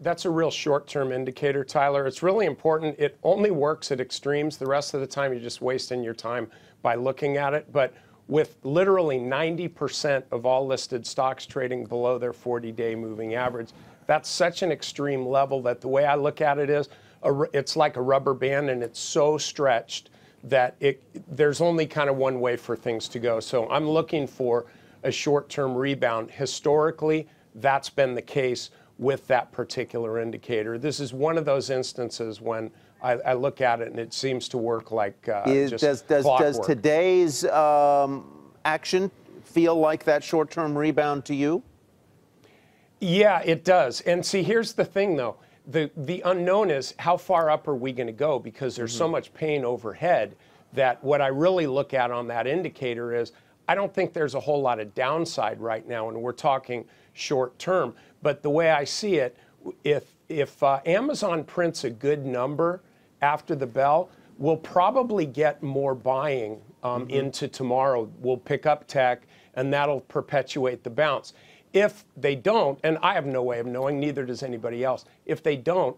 That's a real short-term indicator, Tyler. It's really important. It only works at extremes. The rest of the time, you're just wasting your time by looking at it. But with literally 90% of all listed stocks trading below their 40-day moving average, that's such an extreme level that the way I look at it is it's like a rubber band, and it's so stretched that there's only kind of one way for things to go. So I'm looking for a short-term rebound. Historically, that's been the case with that particular indicator. This is one of those instances when I look at it and it seems to work like just clockwork. Does today's action feel like that short-term rebound to you? Yeah, it does. And see, here's the thing, though. The unknown is how far up are we going to go, because there's so much pain overhead that what I really look at on that indicator is I don't think there's a whole lot of downside right now, and we're talking short term. But the way I see it, if Amazon prints a good number after the bell, we'll probably get more buying into tomorrow. We'll pick up tech, and that'll perpetuate the bounce. If they don't, and I have no way of knowing, neither does anybody else, if they don't,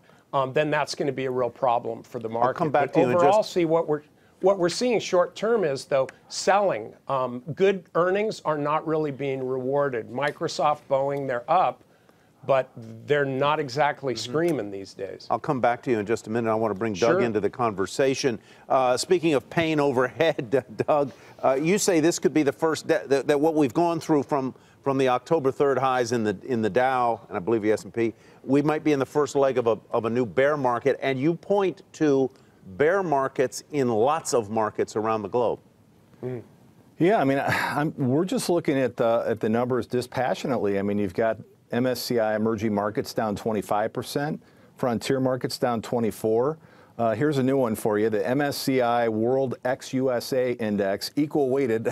then that's going to be a real problem for the market. I'll come back to you overall, see what we're seeing short term is, though, selling. Good earnings are not really being rewarded. Microsoft, Boeing, they're up, but they're not exactly screaming these days. I'll come back to you in just a minute. I want to bring Doug into the conversation. Speaking of pain overhead, Doug, you say this could be the first, that what we've gone through from the October 3rd highs in the Dow, and I believe the S&P, we might be in the first leg of a new bear market, and you point to bear markets in lots of markets around the globe. Yeah, I mean, we're just looking at the numbers dispassionately. I mean, you've got MSCI emerging markets down 25%, frontier markets down 24%. Here's a new one for you. The MSCI World ex-USA Index, equal weighted,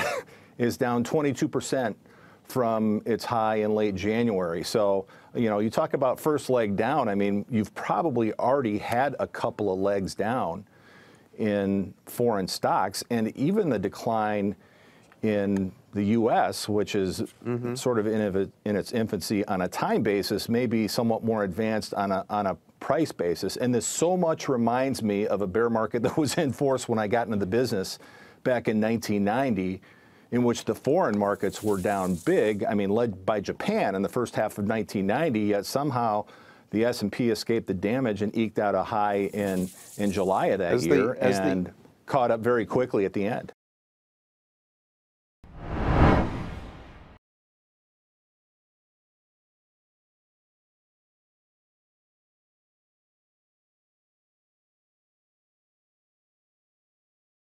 is down 22% from its high in late January. So, you know, you talk about first leg down. I mean, you've probably already had a couple of legs down in foreign stocks, and even the decline in the U.S., which is sort of in its infancy on a time basis, may be somewhat more advanced on a price basis. And this so much reminds me of a bear market that was in force when I got into the business back in 1990, in which the foreign markets were down big, I mean, led by Japan in the first half of 1990, yet somehow the S&P escaped the damage and eked out a high in July of that year and caught up very quickly at the end.